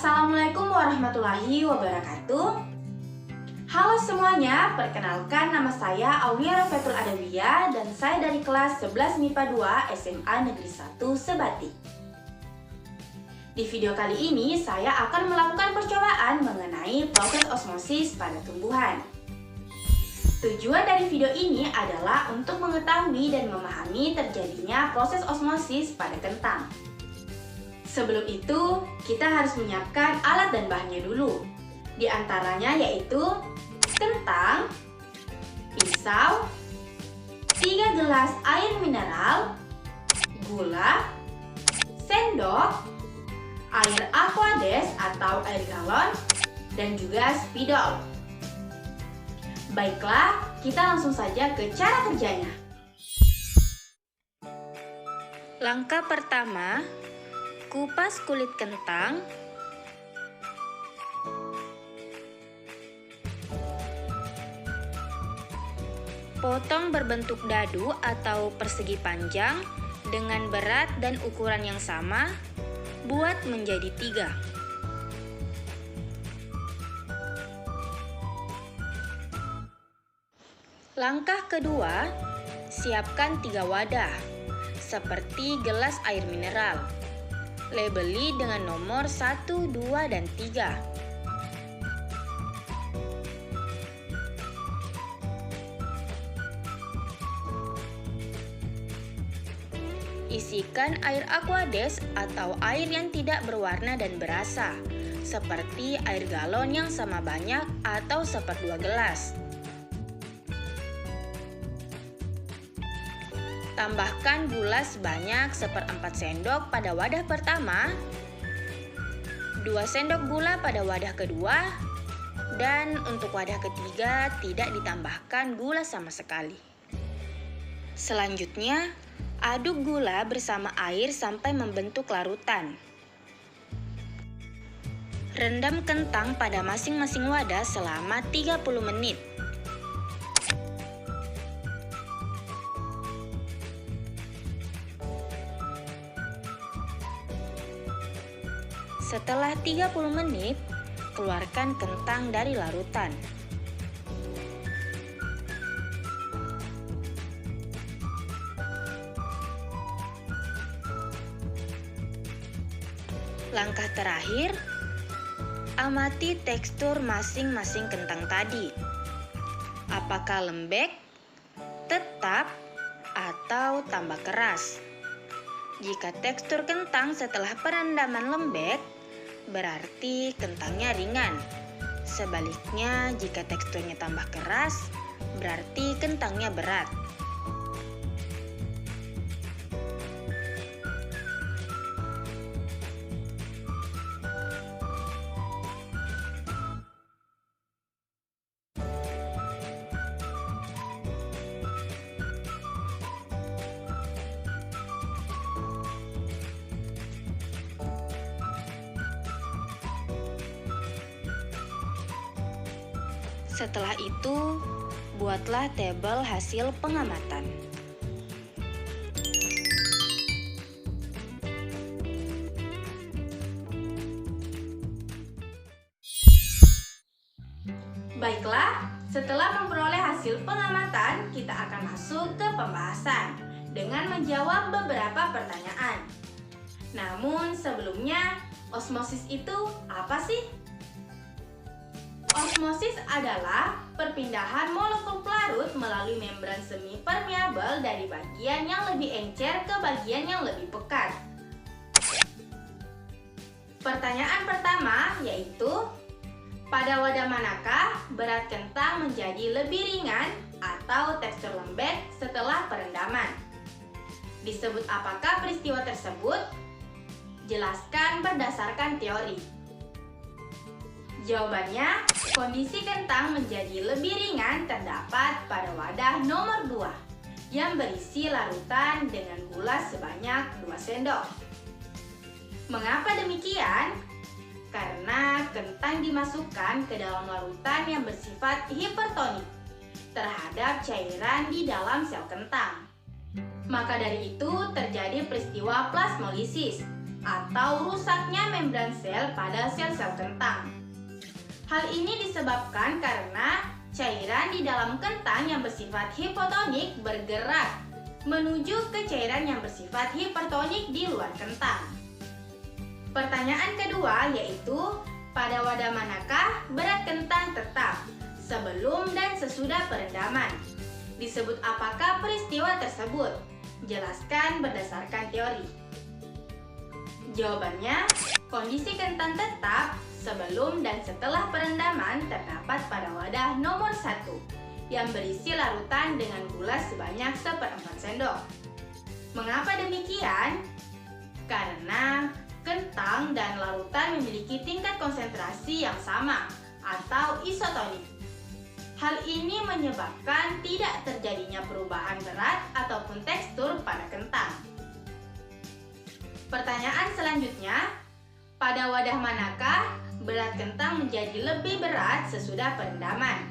Assalamualaikum warahmatullahi wabarakatuh. Halo semuanya, perkenalkan nama saya Aulia Rafetul Adawiyah dan saya dari kelas 11 MIPA 2 SMA Negeri 1 Sebatik. Di video kali ini saya akan melakukan percobaan mengenai proses osmosis pada tumbuhan. Tujuan dari video ini adalah untuk mengetahui dan memahami terjadinya proses osmosis pada kentang. Sebelum itu, kita harus menyiapkan alat dan bahannya dulu. Di antaranya yaitu kentang, pisau, 3 gelas air mineral, gula, sendok, air aquades atau air galon, dan juga spidol. Baiklah, kita langsung saja ke cara kerjanya. Langkah pertama, kupas kulit kentang. Potong berbentuk dadu atau persegi panjang dengan berat dan ukuran yang sama. Buat menjadi 3. Langkah kedua, siapkan 3 wadah seperti gelas air mineral. Labeli dengan nomor 1, 2, dan 3. Isikan air aquades atau air yang tidak berwarna dan berasa, seperti air galon yang sama banyak atau 1/2 gelas. Tambahkan gula sebanyak 1/4 sendok pada wadah pertama, 2 sendok gula pada wadah kedua, dan untuk wadah ketiga tidak ditambahkan gula sama sekali. Selanjutnya, aduk gula bersama air sampai membentuk larutan. Rendam kentang pada masing-masing wadah selama 30 menit. Setelah 30 menit, keluarkan kentang dari larutan. Langkah terakhir, amati tekstur masing-masing kentang tadi. Apakah lembek, tetap, atau tambah keras? Jika tekstur kentang setelah perendaman lembek, berarti kentangnya ringan. Sebaliknya, jika teksturnya tambah keras, berarti kentangnya berat. Setelah itu, buatlah tabel hasil pengamatan. Baiklah, setelah memperoleh hasil pengamatan, kita akan masuk ke pembahasan dengan menjawab beberapa pertanyaan. Namun sebelumnya, osmosis itu apa sih? Osmosis adalah perpindahan molekul pelarut melalui membran semi permeabel dari bagian yang lebih encer ke bagian yang lebih pekat. Pertanyaan pertama yaitu, pada wadah manakah berat kentang menjadi lebih ringan atau tekstur lembek setelah perendaman? Disebut apakah peristiwa tersebut? Jelaskan berdasarkan teori. Jawabannya, kondisi kentang menjadi lebih ringan terdapat pada wadah nomor 2 yang berisi larutan dengan gula sebanyak 2 sendok. Mengapa demikian? Karena kentang dimasukkan ke dalam larutan yang bersifat hipertonik terhadap cairan di dalam sel kentang. Maka dari itu terjadi peristiwa plasmolisis, atau rusaknya membran sel pada sel-sel kentang. Hal ini disebabkan karena cairan di dalam kentang yang bersifat hipotonik bergerak menuju ke cairan yang bersifat hipertonik di luar kentang. Pertanyaan kedua yaitu, pada wadah manakah berat kentang tetap sebelum dan sesudah perendaman? Disebut apakah peristiwa tersebut? Jelaskan berdasarkan teori. Jawabannya, kondisi kentang tetap sebelum dan setelah perendaman terdapat pada wadah nomor 1 yang berisi larutan dengan gula sebanyak 1/4 sendok. Mengapa demikian? Karena kentang dan larutan memiliki tingkat konsentrasi yang sama atau isotonik. Hal ini menyebabkan tidak terjadinya perubahan berat ataupun tekstur pada kentang. Pertanyaan selanjutnya, pada wadah manakah berat kentang menjadi lebih berat sesudah perendaman?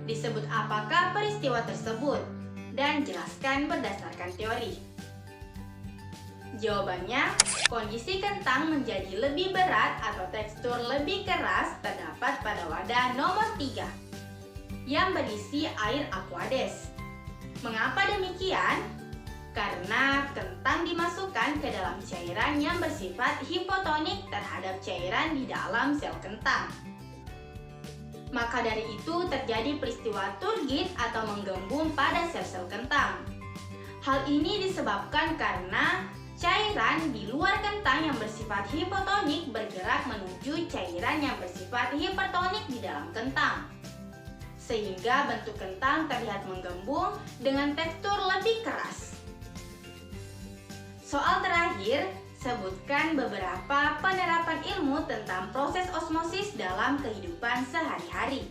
Disebut apakah peristiwa tersebut? Dan jelaskan berdasarkan teori. Jawabannya, kondisi kentang menjadi lebih berat atau tekstur lebih keras terdapat pada wadah nomor 3 yang berisi air Aquades. Mengapa demikian? Karena kentang dimasukkan ke dalam cairan yang bersifat hipotonik terhadap cairan di dalam sel kentang. Maka dari itu terjadi peristiwa turgid atau menggembung pada sel-sel kentang. Hal ini disebabkan karena cairan di luar kentang yang bersifat hipotonik bergerak menuju cairan yang bersifat hipertonik di dalam kentang. Sehingga bentuk kentang terlihat menggembung dengan tekstur lebih keras. Soal terakhir, sebutkan beberapa penerapan ilmu tentang proses osmosis dalam kehidupan sehari-hari.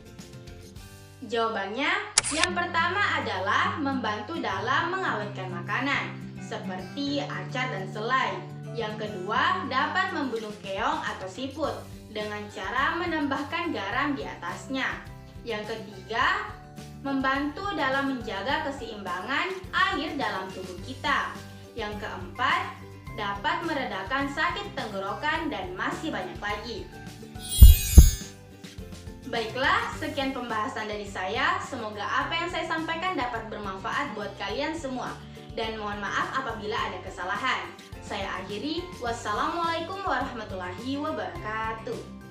Jawabannya, yang pertama adalah membantu dalam mengawetkan makanan, seperti acar dan selai. Yang kedua, dapat membunuh keong atau siput dengan cara menambahkan garam di atasnya. Yang ketiga, membantu dalam menjaga keseimbangan air dalam tubuh kita. Yang keempat, dapat meredakan sakit tenggorokan dan masih banyak lagi. Baiklah, sekian pembahasan dari saya. Semoga apa yang saya sampaikan dapat bermanfaat buat kalian semua. Dan mohon maaf apabila ada kesalahan. Saya akhiri. Wassalamualaikum warahmatullahi wabarakatuh.